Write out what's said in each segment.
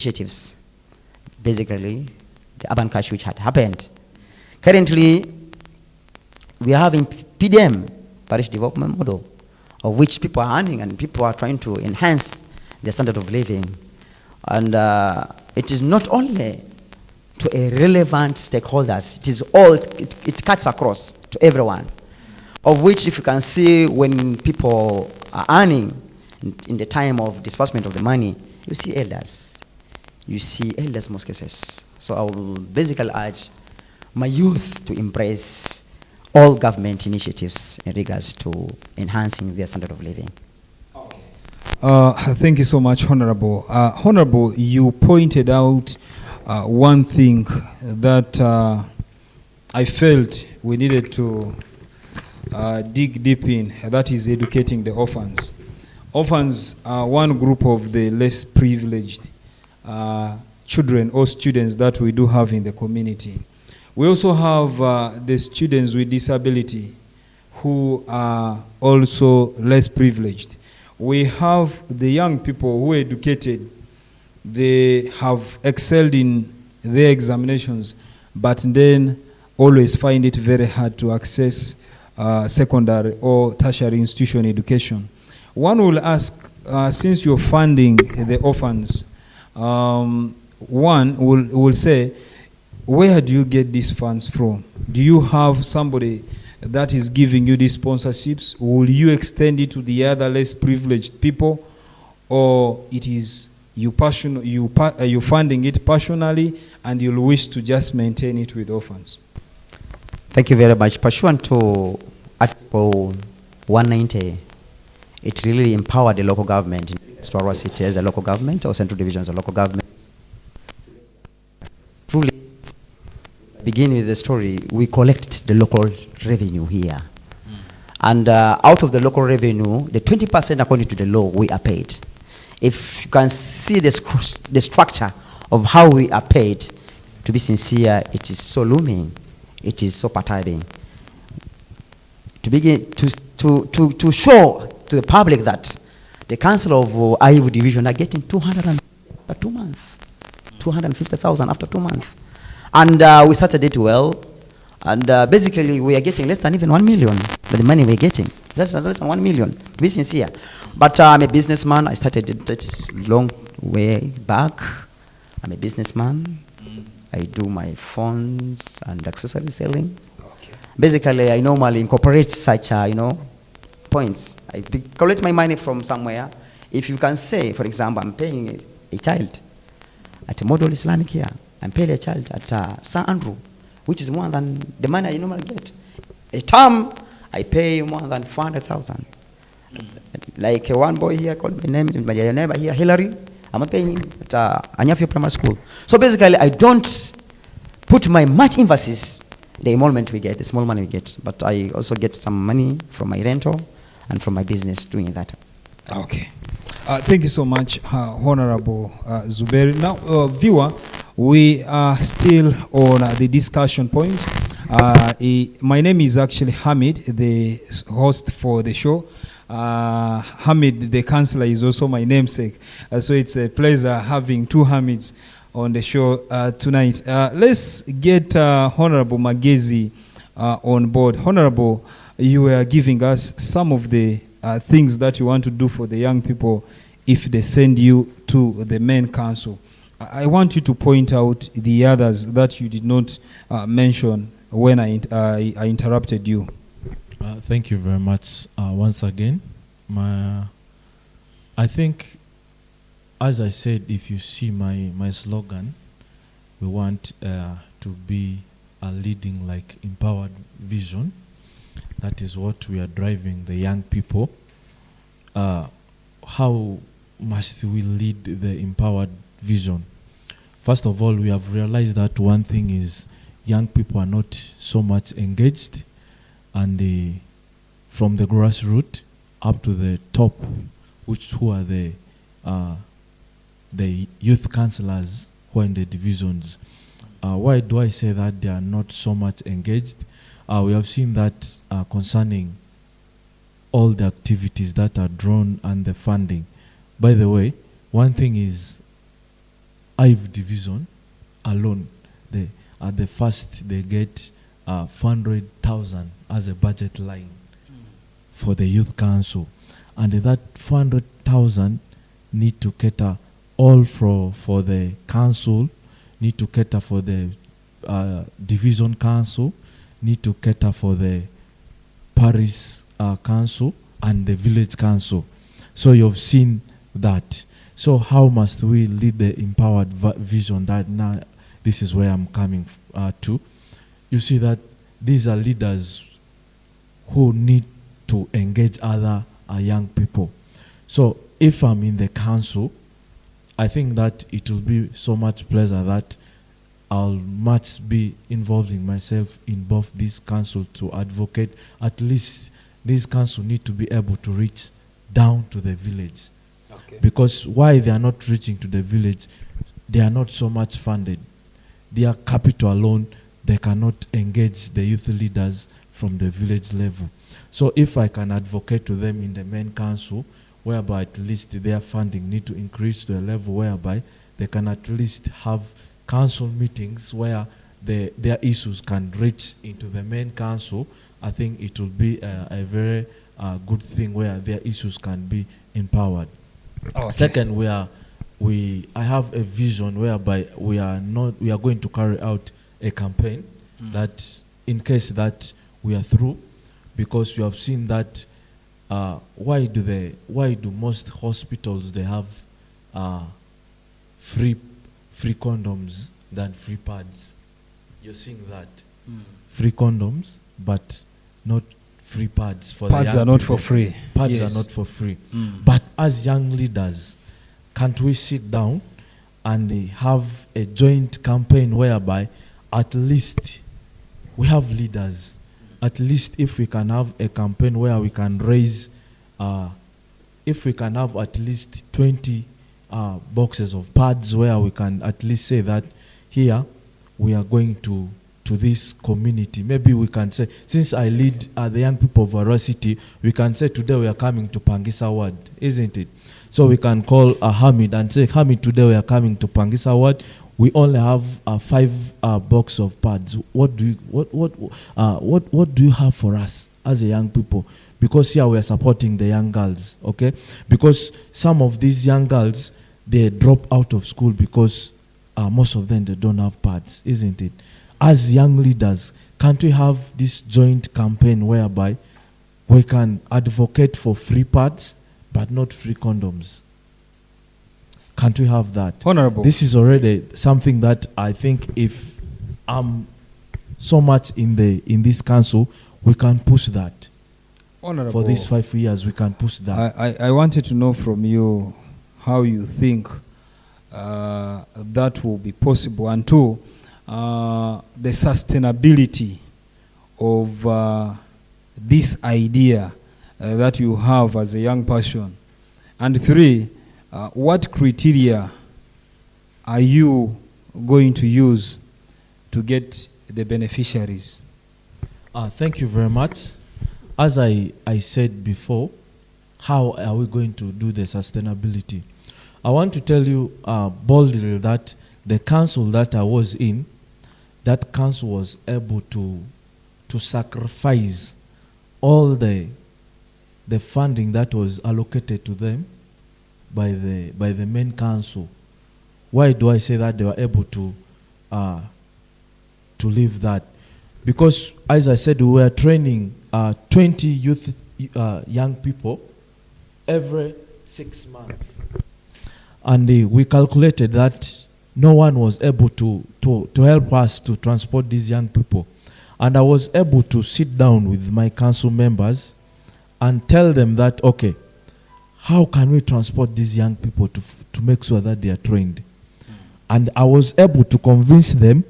initiatives, basically the urban cash which had happened. Currently, we are having PDM, parish development model, of which people are earning and people are trying to enhance their standard of living. And it is not only to a relevant stakeholders, it is all, it cuts across to everyone. Of which, if you can see, when people are earning in the time of disbursement of the money, you see elders. You see elders most cases. So I will basically urge my youth to embrace all government initiatives in regards to enhancing their standard of living. Thank you so much, Honorable. Honorable, you pointed out one thing that I felt we needed to dig deep in, that is educating the orphans. Orphans are one group of the less privileged children or students that we do have in the community. We also have the students with disability who are also less privileged. We have the young people who are educated, they have excelled in their examinations, but then always find it very hard to access secondary or tertiary institution education. One will ask, since you're funding the orphans, one will say, where do you get these funds from? Do you have somebody that is giving you these sponsorships? Will you extend it to the other less privileged people? Or it is you funding it personally and you'll wish to just maintain it with orphans? Thank you very much. Pursuant to Article 190, it really empowered the local government to our city as a local government or central divisions of local government. Truly, begin with the story, we collect the local revenue here. And out of the local revenue, the 20% according to the law, we are paid. If you can see the structure of how we are paid, to be sincere, it is so looming, it is so perturbing. To begin to show to the public that the Council of Aivu Division are getting 200 after 2 months, 250,000 after 2 months. And we started it well, and basically we are getting less than even 1 million, the money we're getting. That's less than 1 million, to be sincere. But I'm a businessman. I started it long way back. I'm a businessman. I do my phones and accessory selling. Okay. Basically, I normally incorporate such, points. I collect my money from somewhere. If you can say, for example, I'm paying a child at a model Islamic here. I'm paying a child at St. Andrew, which is more than the money I normally get. A term, I pay more than 400,000. Like one boy here called my neighbor here, Hillary, I'm paying him at Anyafio Primary School. So basically, I don't put my much emphasis the emolument we get, the small money we get, but I also get some money from my rental and from my business doing that. Okay. Thank you so much, Honorable Zuberi. Now, viewer, we are still on the discussion point. My name is actually Hamid, the host for the show. Hamid, the counselor, is also my namesake. So it's a pleasure having two Hamids on the show tonight. Let's get Honorable Magezi on board. Honorable, you were giving us some of the things that you want to do for the young people if they send you to the main council. I want you to point out the others that you did not mention when I interrupted you. Thank you very much once again. I think, as I said, if you see my slogan, we want to be a leading, like, empowered vision. That is what we are driving the young people. How must we lead the empowered vision? First of all, we have realized that one thing is young people are not so much engaged, and from the grassroots up to the top, who are the youth councillors who are in the divisions. Why do I say that they are not so much engaged? We have seen that concerning all the activities that are drawn and the funding. By the way, one thing is Ive division alone, at the first they get 400,000 as a budget line for the youth council, and that 400,000 need to cater all for the council, need to cater for the division council, need to cater for the parish council and the village council. So you've seen that. So how must we lead the empowered vision? That now, this is where I'm coming to. You see that these are leaders who need to engage other young people. So if I'm in the council, I think that it will be so much pleasure that I'll much be involving myself in both this council to advocate. At least this council need to be able to reach down to the village. Okay. Because why they are not reaching to the village, they are not so much funded. Their capital alone, they cannot engage the youth leaders from the village level. So if I can advocate to them in the main council, whereby at least their funding need to increase to a level whereby they can at least have council meetings where their issues can reach into the main council, I think it will be a very good thing where their issues can be empowered. Okay. Second, I have a vision whereby we are going to carry out a campaign that, in case that we are through, because you have seen that why do most hospitals they have free condoms than free pads? You're seeing that free condoms, but not free pads for Pads the young are not people. for free. Pads Yes. are not for free. But as young leaders, can't we sit down and have a joint campaign whereby at least we have leaders? At least if we can have a campaign where we can raise, if we can have at least 20 boxes of pads where we can at least say that here we are going to this community. Maybe we can say, since I lead the young people of Varacity, we can say today we are coming to Pangisa Ward, isn't it? So we can call Hamid and say, Hamid, today we are coming to Pangisa Ward. We only have 5 box of pads. What do you have for us as a young people? Because here we are supporting the young girls, okay? Because some of these young girls, they drop out of school because most of them, they don't have pads, isn't it? As young leaders, can't we have this joint campaign whereby we can advocate for free pads but not free condoms? Can't we have that? Honorable. This is already something that I think if I'm so much in this council, we can push that. Honorable. For these 5 years, we can push that. I wanted to know from you how you think that will be possible, and two, the sustainability of this idea that you have as a young person, and three, what criteria are you going to use to get the beneficiaries? Thank you very much. As I said before, how are we going to do the sustainability? I want to tell you boldly that the council that I was in, that council was able to sacrifice all the funding that was allocated to them by the main council. Why do I say that they were able to leave that? Because, as I said, we were training 20 youth young people every 6 months. And we calculated that no one was able to help us to transport these young people. And I was able to sit down with my council members and tell them that, okay, how can we transport these young people to make sure that they are trained? And I was able to convince them,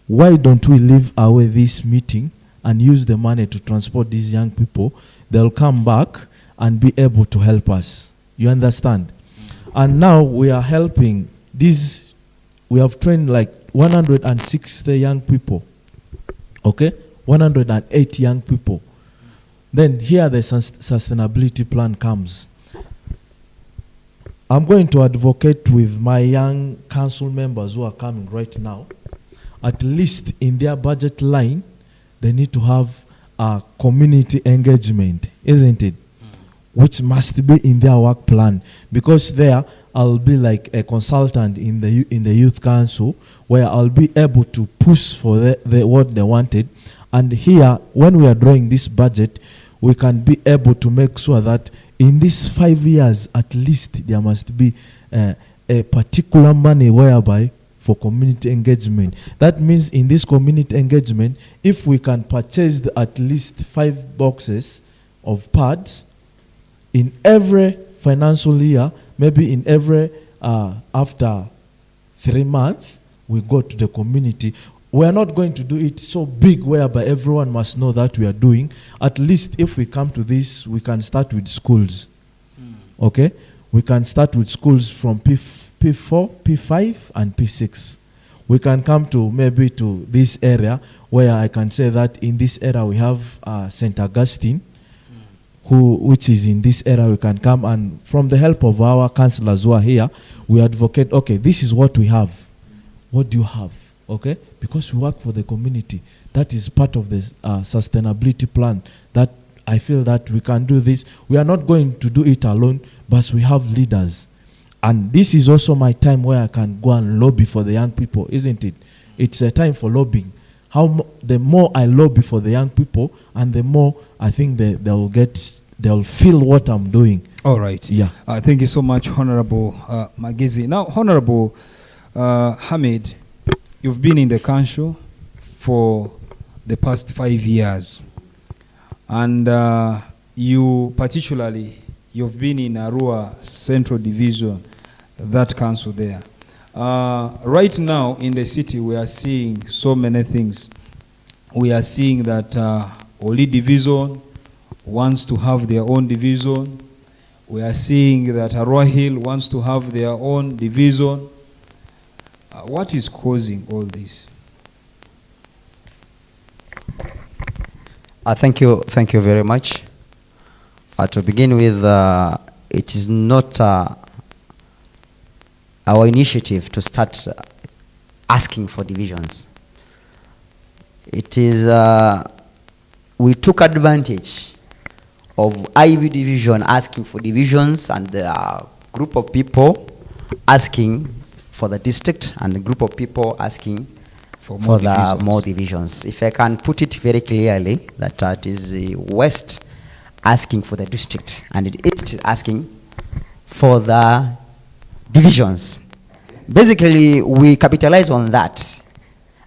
why don't we leave away this meeting and use the money to transport these young people? They'll come back and be able to help us. You understand? And now we are helping these, we have trained like 160 young people. Okay? 108 young people. Then here the sustainability plan comes. I'm going to advocate with my young council members who are coming right now. At least in their budget line, they need to have a community engagement, isn't it? Which must be in their work plan, because there I'll be like a consultant in the youth council, where I'll be able to push for what they wanted. And here, when we are drawing this budget, we can be able to make sure that in these 5 years, at least there must be a particular money whereby for community engagement. That means in this community engagement, if we can purchase at least 5 boxes of pads in every financial year, maybe in every after 3 months, we go to the community. We are not going to do it so big whereby everyone must know that we are doing. At least if we come to this, we can start with schools. Okay? We can start with schools from P4, P5, and P6. We can come to maybe to this area where I can say that in this area we have St. Augustine, which is in this area. We can come, and from the help of our councillors who are here, we advocate, okay, this is what we have. What do you have? Okay? Because we work for the community. That is part of the sustainability plan, that I feel that we can do this. We are not going to do it alone, but we have leaders. And this is also my time where I can go and lobby for the young people, isn't it? It's a time for lobbying. The more I lobby for the young people, and the more I think they'll feel what I'm doing. All right. Yeah. Thank you so much, Honorable Magezi. Now, Honorable Hamid, you've been in the council for the past 5 years, and you've been in Arua Central Division, that council there. Right now in the city, we are seeing so many things. We are seeing that Oli Division wants to have their own division. We are seeing that Arua Hill wants to have their own division. What is causing all this? Thank you very much. To begin with, it is not our initiative to start asking for divisions. It is, we took advantage of IV division asking for divisions, and a group of people asking for the district, and a group of people asking for more divisions. If I can put it very clearly, that it is the West asking for the district, and the East asking for the divisions. Basically, we capitalize on that.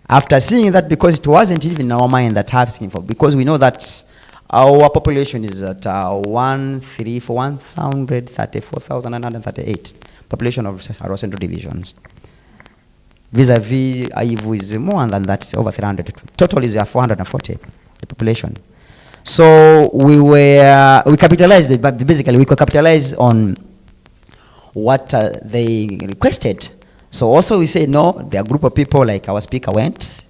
After seeing that, because it wasn't even in our mind that asking for, because we know that our population is at 134,938 population of our central divisions. Vis-a-vis Aivu is more than that, it's over 300. Total is 440, the population. So we capitalized, but basically we could capitalize on what they requested. So also we say no, there are a group of people, like our speaker went,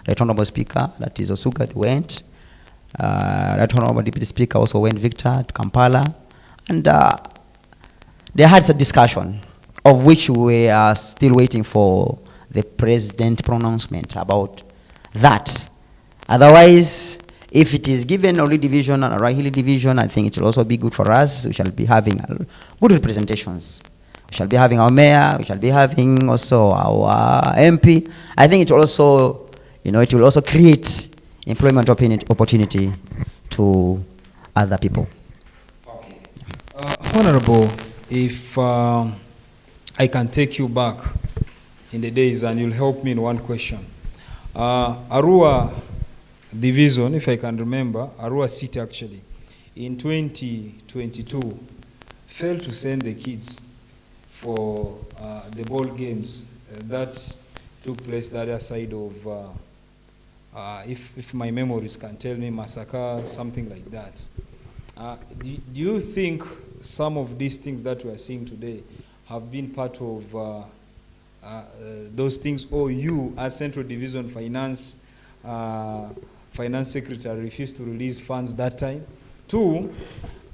Right Honorable Speaker, that is Osuga, went. Right Honorable Deputy Speaker also went, Victor, to Kampala. And they had a discussion, of which we are still waiting for the president pronouncement about that. Otherwise, if it is given only division and a Rahili division, I think it will also be good for us. We shall be having good representations. We shall be having our mayor, we shall be having also our MP. I think it will also, it will also create employment opportunity to other people. Okay. Honorable, if I can take you back in the days, and you'll help me in one question. Arua Division, if I can remember, Arua City actually, in 2022, failed to send the kids for the ball games that took place the other side of, if my memories can tell me, Masaka, something like that. Do you think some of these things that we are seeing today have been part of those things, or you as Central Division Finance Secretary refused to release funds that time? Two,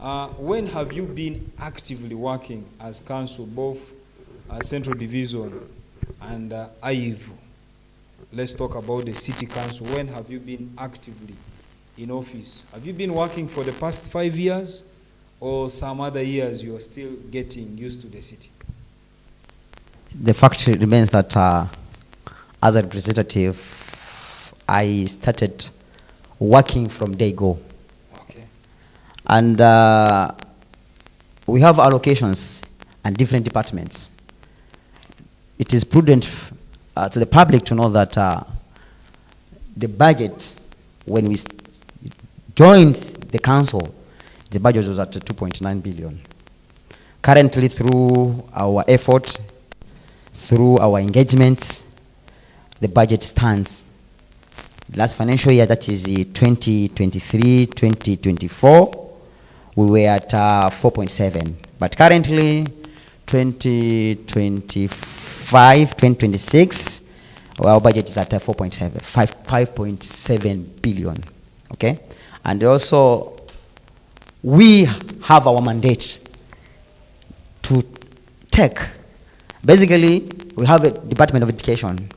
When have you been actively working as council, both Central Division and IEV? Let's talk about the city council. When have you been actively in office? Have you been working for the past 5 years, or some other years you're still getting used to the city? The fact remains that as a representative, I started working from day go. Okay. And we have allocations and different departments. It is prudent to the public to know that the budget, when we joined the council, the budget was at 2.9 billion. Currently, through our effort, through our engagements, the budget stands. Last financial year, that is 2023-2024, we were at 4.7. But currently, 2025-2026, our budget is at 5.7 billion. Okay, and also we have our mandate to take. Basically, we have a Department of Education